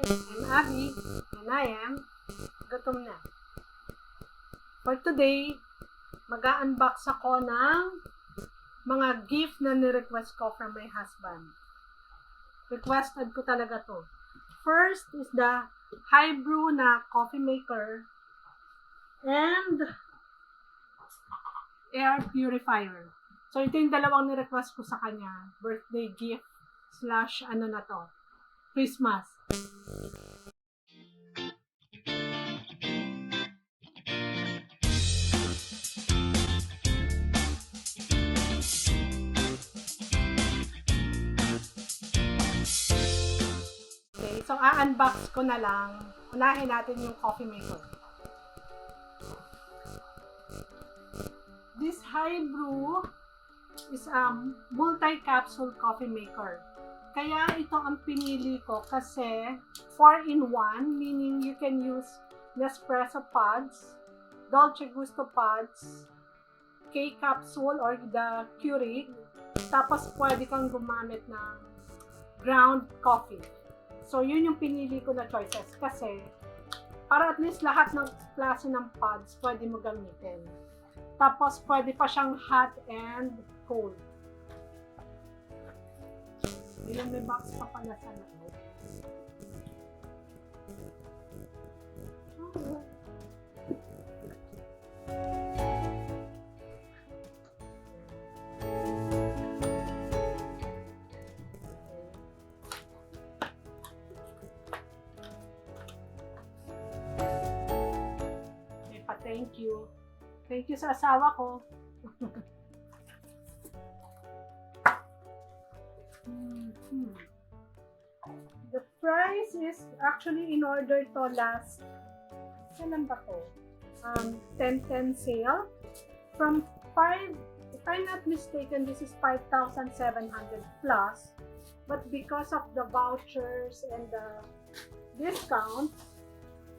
I'm Abbie, and I am GUTOM na. For today, mag-unbox ako ng mga gift na ni-request ko from my husband. Requested ko talaga to. First is the Hibrew na coffee maker and air purifier. So, ito yung dalawang ni-request ko sa kanya. Birthday gift / ano na to, Christmas. Okay, so a-unbox ko na lang. Unahin natin yung coffee maker. This Hibrew is a multi-capsule coffee maker. Kaya ito ang pinili ko kasi 4-in-1, meaning you can use Nespresso pods, Dolce Gusto pods, K-capsule or the Keurig, tapos pwede kang gumamit ng ground coffee. So, yun yung pinili ko na choices kasi para at least lahat ng klase ng pods pwede mo gamitin. Tapos, pwede pa siyang hot and cold. Ilang may box pa pala sa loob. Okay pa, thank you. Thank you sa asawa ko. The price is actually in order to last, kailan ba to? 10-10 sale. From 5, if I'm not mistaken, this is 5,700 plus. But because of the vouchers and the discount,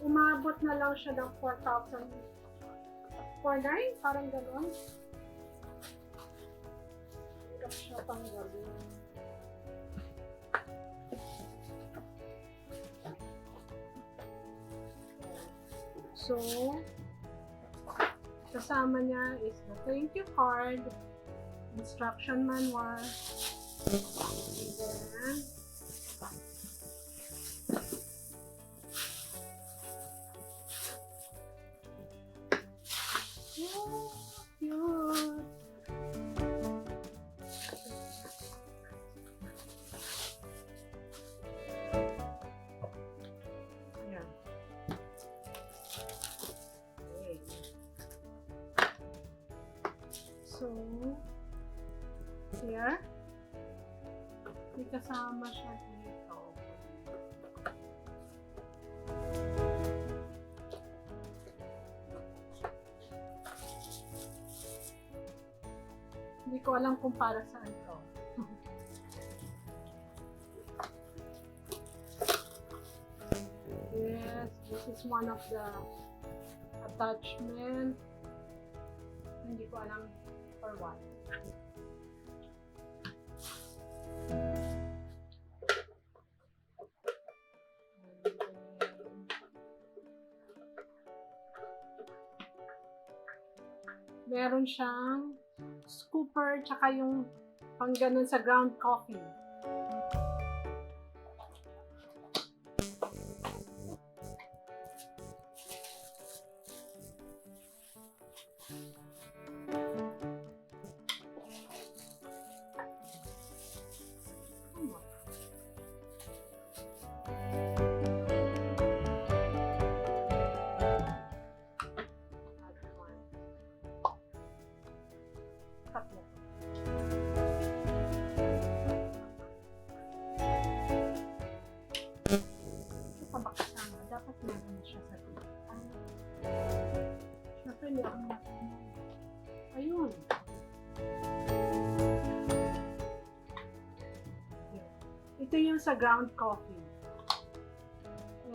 umabot na lang siya ng 4,049, parang gano'n. Hirap siya pang gawin. So, kasama niya is the thank you card, instruction manual, and then oh, cute. Ayan. Okay. So, here, may kasama siya dito. Hindi ko alam kung para saan to. Yes, this is one of the attachment. Hindi ko alam for what. Meron siyang scooper tsaka yung pang ganun sa ground coffee. Tatlo. Ito pa ba kasama? Dapat meron siya sa dito. Siyempre, meron natin. Ayun. Ito yung sa ground coffee.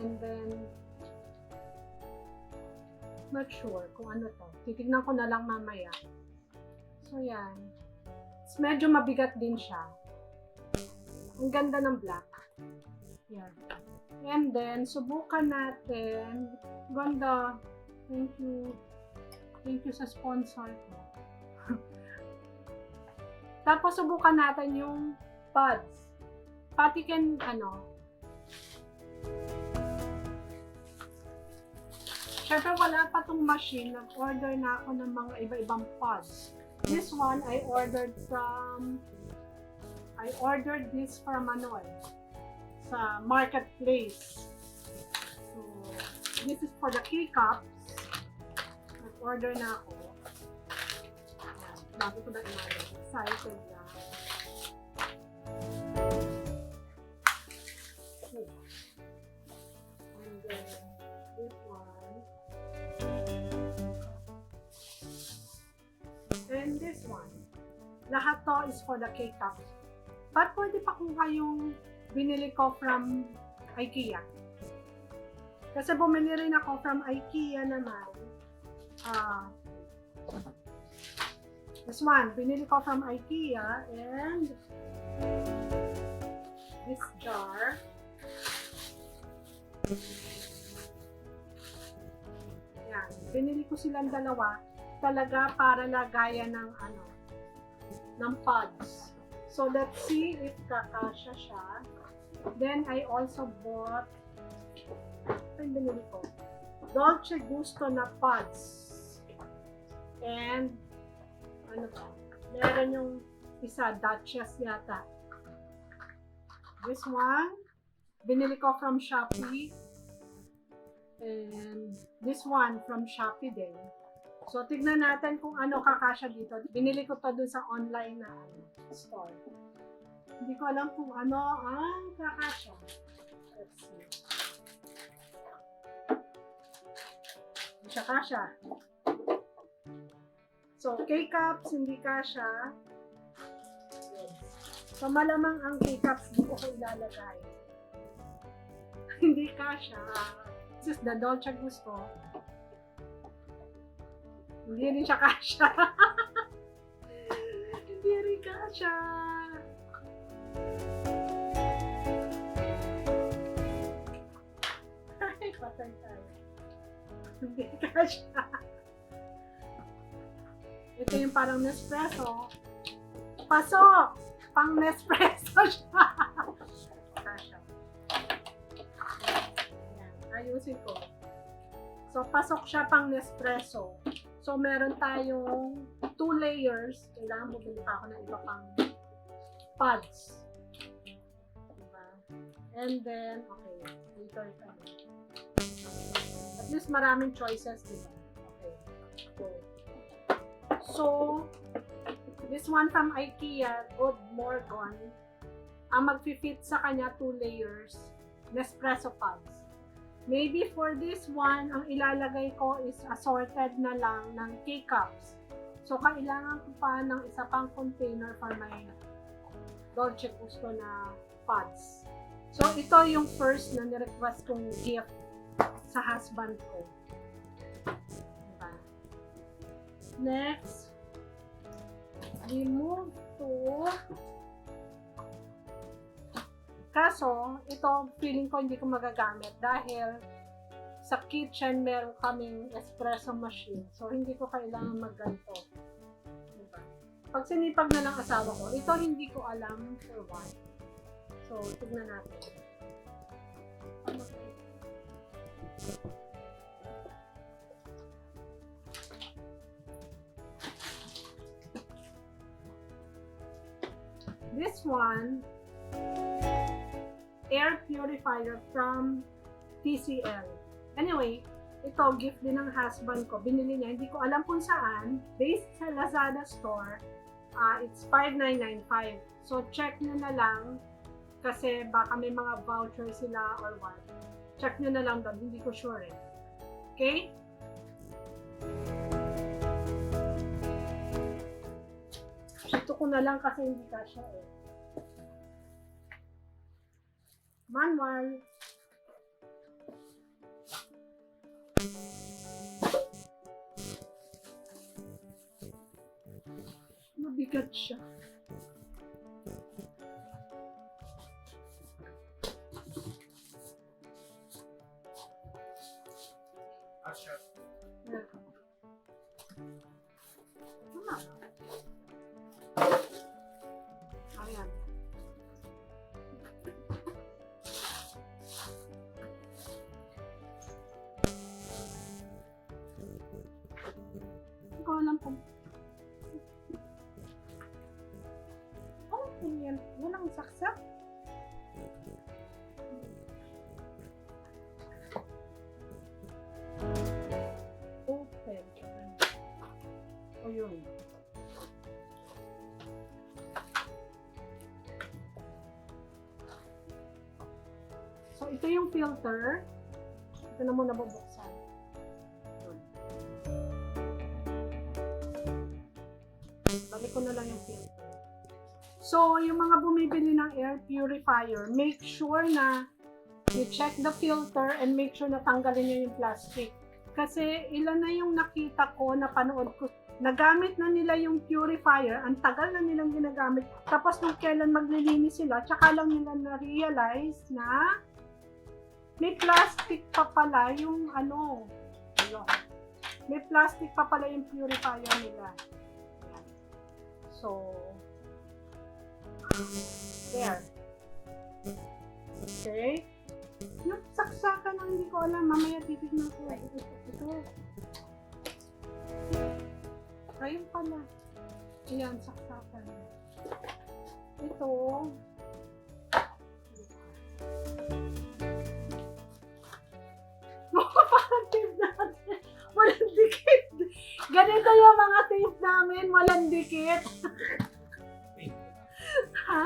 And then, not sure kung ano to. Titignan ko na lang mamaya. So, yan. Medyo mabigat din siya. Ang ganda ng black. Yan. And then, subukan natin. Ganda. Thank you. Thank you sa sponsor ko. Tapos, subukan natin yung pods. Pati can, syempre wala pa tong machine. Nag-order na ako ng mga iba-ibang pods. This one, I ordered this from sa marketplace. So, this is for the K-cups. Nag-order na ako. Bago ko na in-order. Excited lang. And then, this one. And this one. Lahat to is for the K-cups. But pwede pa kuha yung binili ko from IKEA. Kasi bumili rin ako from IKEA naman. This one, binili ko from IKEA, and this jar. Yan, binili ko silang dalawa talaga para lagayan ng pods. So let's see if kakasya siya. Then I also bought, ano binili ko? Dolce Gusto na pods. And meron yung isa, Duchess yata. This one, binili ko from Shopee. And this one from Shopee din. So, tignan natin kung ano kakasya dito. Binili ko to dun sa online na store. Hindi ko alam kung ano ang kakasya. Let's see. Hindi siya kasya. So, K-cups, hindi kasya. So, malamang ang K-cups dito ko ilalagay. Hindi kasya. This is the Dolce Gusto. Hindi rin siya kasya. Hindi rin kasya. Ay, patay tayo. Hindi kasya. Ito yung parang Nespresso. Pasok! Pang Nespresso siya. Kasya. Ayan, ayusin ko. So, pasok siya pang Nespresso. So, meron tayong 2 layers. Kailangan bumili pa ako ng iba pang pods. Diba? And then, okay. Later tayo. At least maraming choices, diba? Okay. So, this one from IKEA, Oud Morgan, ang mag-fit sa kanya 2 layers, Nespresso pods. Maybe for this one, ang ilalagay ko is assorted na lang ng K-cups. So, kailangan ko pa ng isa pang container for my Dolce Gusto na pods. So, ito yung first na nirequest kong gift sa husband ko. Diba? Next, we move to, kaso, ito feeling ko hindi ko magagamit dahil sa kitchen meron kaming espresso machine. So, hindi ko kailangan magganto. Diba? Pag sinipag na ng asawa ko, ito hindi ko alam for what. So, tignan natin. This one, air purifier from TCL. Anyway, ito, gift din ng husband ko. Binili niya, hindi ko alam kung saan. Based sa Lazada store, it's $5,995. So, check nyo na lang kasi baka may mga voucher sila or what. Check nyo na lang doon, hindi ko sure eh. Okay? Ito ko na lang kasi hindi kasya eh. Manual. Mabigat siya. Ayan. Hindi ko alam kung ano yan? Walang saksak? Open. O yun. So, ito yung filter. Ito na muna bubuksan. Balik ko na lang yung filter. So, yung mga bumibili ng air purifier, make sure na you check the filter and make sure na tanggalin nyo yung plastic. Kasi ilan na yung nakita ko, napanood ko, nagamit na nila yung purifier, ang tagal na nilang ginagamit. Tapos nung kailan maglilinis sila, tsaka lang nila na-realize na may plastic pa pala yung ano, may plastic pa pala yung purifier nila. Ayan. So, there. Okay. Yung saksakan ang hindi ko alam. Mamaya titignan ko. Ito. Ayun pala. Ayan, saksakan. Ito. Parang tape natin. Walang dikit. Ganito yung mga tape namin. Walang dikit. Ha?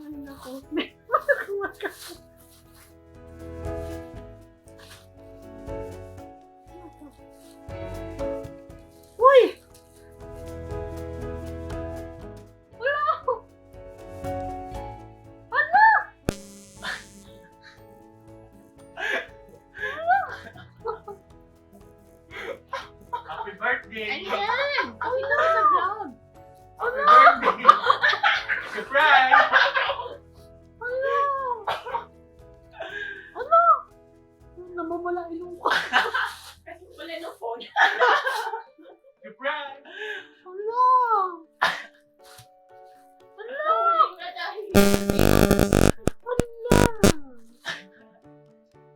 Ay, naku. Uy! Birthday! Ayan! Okay lang sa vlog. Happy birthday! Surprise! Ano? Ano? Namamala ilong ko. Kasi wala ng phone. Surprise! Ano? Ano? Wala dahil. Ano?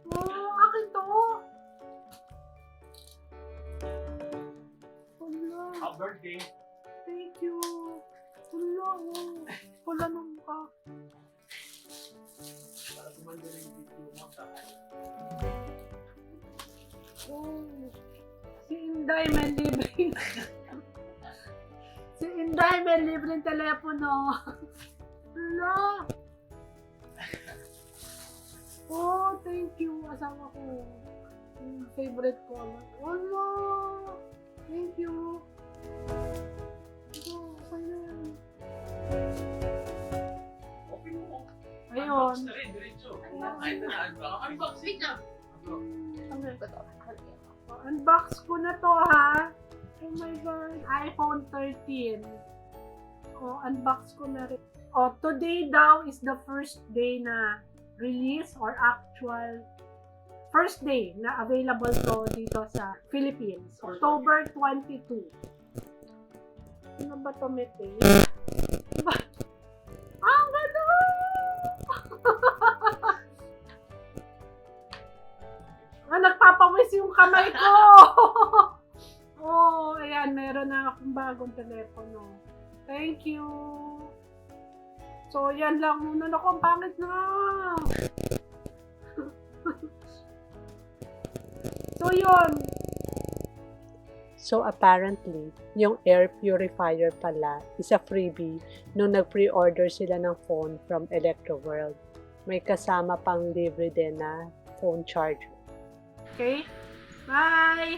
Oh, akin to. Wala. Happy birthday! Thank you. Wala, oh. Wala nang ka. Para gumanda rin yung video mo sa Oh. Si Inday may libreng. Si Inday may libreng telepono. Wala. Oh, thank you. Asawa ko. Yung favorite ko. Wala. Thank you. Oh, sayang. open mo. Ayun. Unbox na rin, diretso. Ayun. Ay, ito na, unbox. Wait lang. Unbox ko na to, ha? Oh my God. iPhone 13. Oh, unbox ko na rin. Oh, today daw is the first day na release or actual first day na available to dito sa Philippines. October 22. Ano ba to, Mete? Ang ganda! Nagpapawis yung kamay ko! Oh, ayan, meron na akong bagong telepono. Thank you! So, yan lang muna. Naku, ang pangit na! So, yun. So, apparently, yung air purifier pala is a freebie nung nag-pre-order sila ng phone from Electroworld. May kasama pang libre din na phone charger. Okay? Bye!